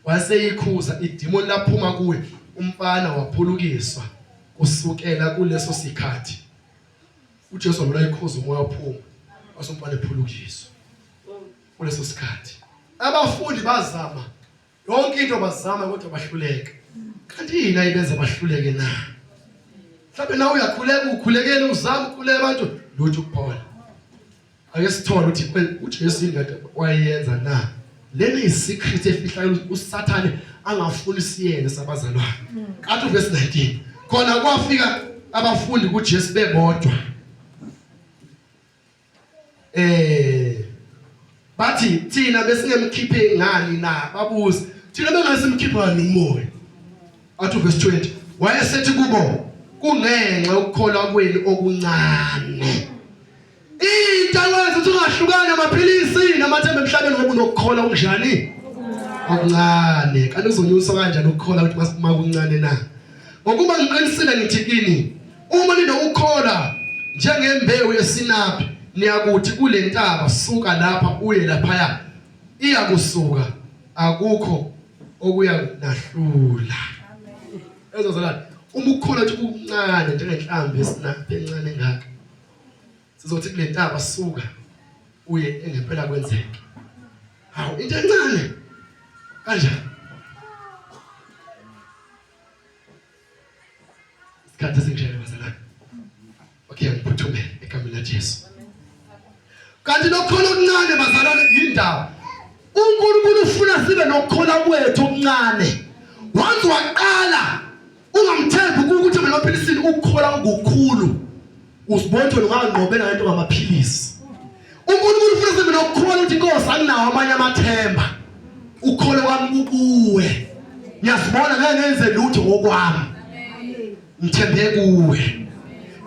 waseyikhuza idemoni laphuma kuwe. Umfana waphulukiswa kusukela kuleso sikhathi. uJesu wabona ikhuza umoya waphuma wasumfana ephulukiswa kuleso sikhathi. Abafundi bazama yonke into bazama kodwa bahluleka. Kanti yini ayibenza bahluleke na? Mhlawumbe nawe uyakhuleka ukhulekele uzama ukukhuleka abantu lutho kuphola. Ake sithole ukuthi uJesu indaba wayenza na. Lena isecret efihlayo uSathane angafuni siyene sabazalwane. Kathi verse 19 khona kwafika abafundi kuJesu bebodwa. Bathi thina besingemkhiphe ngani na? Babuza thina bengasimkhipha ngani umoya. Athi verse 20 wayesethi kubo kungenxa ukukholwa kwenu okuncane. Intangwethu tungahlukana amaphilisi namathemba emhlabeni ngoba unokukholwa okunjani? Okuncane. Kanti uzonyusa kanjani ukukholwa ukuthi masima kuncane na? Ngokuba ngiqinisile ngithi kini uma ninokukholwa njengembewu yesinapi niyakuthi kule ntaba suka lapha uye lapha iyakusuka akukho okuyakunahlula. Ezozalana uma ukukholwa ukuthi kuncane njengenhlambi yesinapi encane ngaka sizothi kule ntaba suka uye engempela kwenzeke. Hawu into encane kanjani? Isikhathi singishaya bazalana. Okay, ngiphuthume egameni laJesu. kanti lokukholwa okuncane bazalwane yindaba uNkulunkulu ufuna sibe nokukholwa kwethu okuncane once waqala ungamthembi ukuthi mina amaphilisini ukukholwa okukhulu usibona ukuthi unganqobela into ngamaphilisi uNkulunkulu ufuna sibe nokukholwa ukuthi inkosi anginawo amanye amathemba ukholwa kwami kuwe ngiyazibona ngeke ngenze lutho ngokwami ngithembe kuwe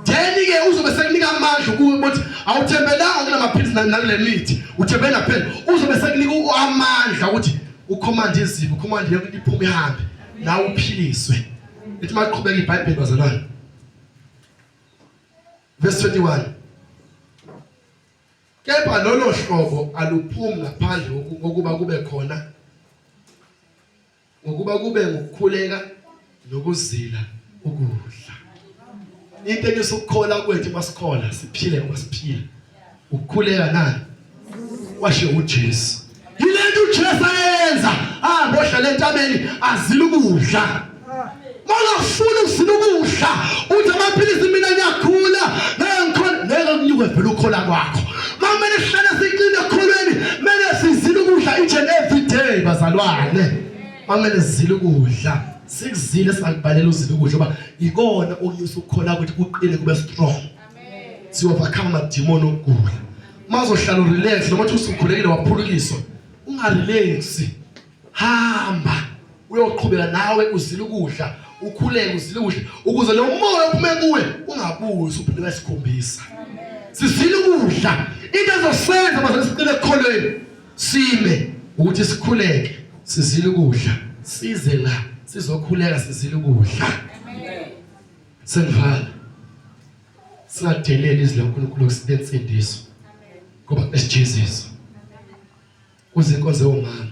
Then ke uzobe sekunika amandla ukuthi awuthembelanga kunamaphilisi nakule mithi uthembela phela uzobe sekunika amandla ukuthi ucommand izipho ucommand yakho iphume ihambe nawe uphiliswe lithi maqhubeka iBhayibheli bazalwane verse 21 kepha lolo hlobo aluphumi ngaphandle kokuba kube khona ngokuba kube ngokukhuleka nokuzila ukudla into esukukhola kwethu masikhola siphile ngoba siphila ukukhuleka nani washe uJesu yilento uJesu ayenza bohlala entabeni azila ukudla mangafuna uzila ukudla uthi amaphilisi mina ngiyakhula ngikhona ngeke kunyuke vele ukhola kwakho mamele sihlala siqine ekholweni mele sizile ukudla each and every day bazalwane mamele sizile ukudla sikuzile singakubhalela uzile ukudla ngoba ikona okuyisa ukukhola ukuthi kuqine kube strong amen si overcome amademon okugula mazohlala relax noma uthi usukhulekile waphulukiswa ungarelax hamba uyoqhubeka nawe uzile ukudla ukhuleke uzile ukudla ukuze lo moya ophume kuwe ungabuyi usuphinde wesikhombisa sizile ukudla into ezosenza bazosiqile ekholweni sime ukuthi sikhuleke sizile ukudla size la sizokhuleka sizile ukudla amen senvala singadeleli izwi laNkulunkulu ukusindiso ngoba esiJesu uzinkonzo zomama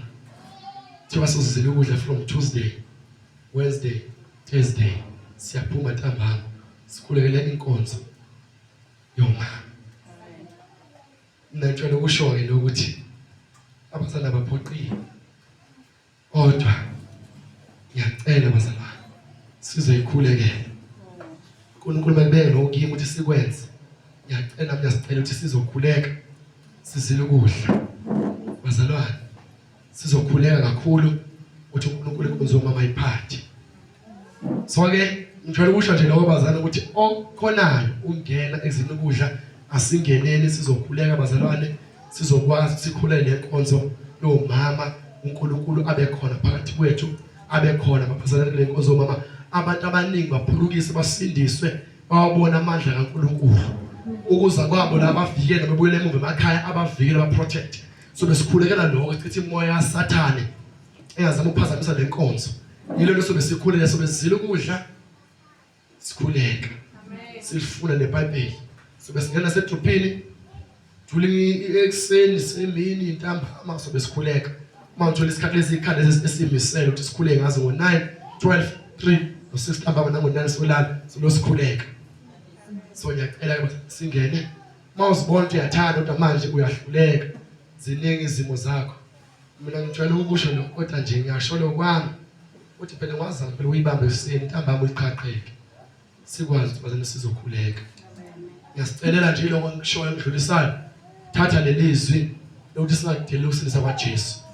thiwa sizile ukudla from Tuesday Wednesday Thursday siyaphuma ntambama sikhulekela inkonzo yomama nantshela ukusho ke ukuthi abasana baphoqile kodwa ngiyacela bazalwane sizoyikhulekela uNkulunkulu makubeke lokuyimi ukuthi sikwenze ngiyacela mina sicela ukuthi sizokhuleka sizile ukudla bazalwane sizokhuleka kakhulu ukuthi uNkulunkulu inkonzo mama iphathi so ke ngijwayele ukusho nje lokho bazalwane ukuthi okhonayo ungena ezini ukudla asingeneni sizokhuleka bazalwane sizokwazi sikhulele lenkonzo yomama uNkulunkulu abe khona phakathi kwethu abe khona baphazalana kule nkonzo mama abantu abaningi baphulukise basindiswe bawabona amandla kaNkulunkulu ukuza kwabo la bavikele bebuyele emuva emakhaya abavikele baprotect so besikhulekela lokho sithi imoya yaSathane engazama ukuphazamisa le nkonzo yilo leso besikhulele so besizile ukudla sikhuleka sifuna neBhayibheli so besingena sedruphini during ekseni semini intambama so besikhuleka manje isikhathi lesikhathi esimisela ukuthi sikhuleke ngazo ngo9 12 3 no6 ntambama nango9 solala so losikhuleka so ngiyacela ukuthi singene mawuzibona ukuthi uyathanda kodwa manje uyahluleka ziningi izimo zakho mina ngijwayele ukusho lokho kodwa nje ngiyasho lokwami uthi phela ngwazama phela uyibambe useni ntambama uyiqhaqheke sikwazi ukuthi bazane sizokhuleka ngiyasicelela nje lokho ngishoyo ngidlulisayo thatha lelizwi lokuthi singadeli ukusindisa kwaJesu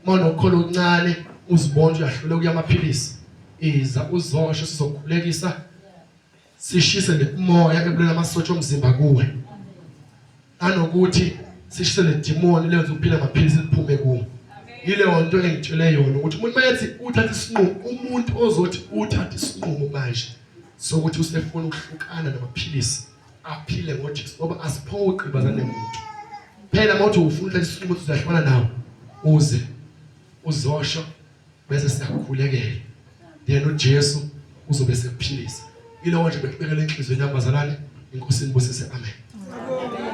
manje ukholwa okuncane uzibona uyahluleka kuyamaphilisi iza uzosho sizokhulekisa sishise lemoya ebulala amasotsha omzimba kuwe anokuthi sishise ledemon leyo uphila amaphilisi liphume kuwe yileyo nto engitshele yona ukuthi umuntu mayethi uthatha isinqumo umuntu ozothi uthatha isinqumo manje sokuthi usefuna ukuhlukana namaphilisi aphile ngoJesu ngoba asiphoqi bazane umuntu phela mawuthi ufuna ukuthatha isinqumo uzahlukana nawo uze uzosho bese siyakhulekela then uJesu uzobe sekuphilisa yileyo nje bekubekela enhlizweni yabazalwane inkosini bosise amen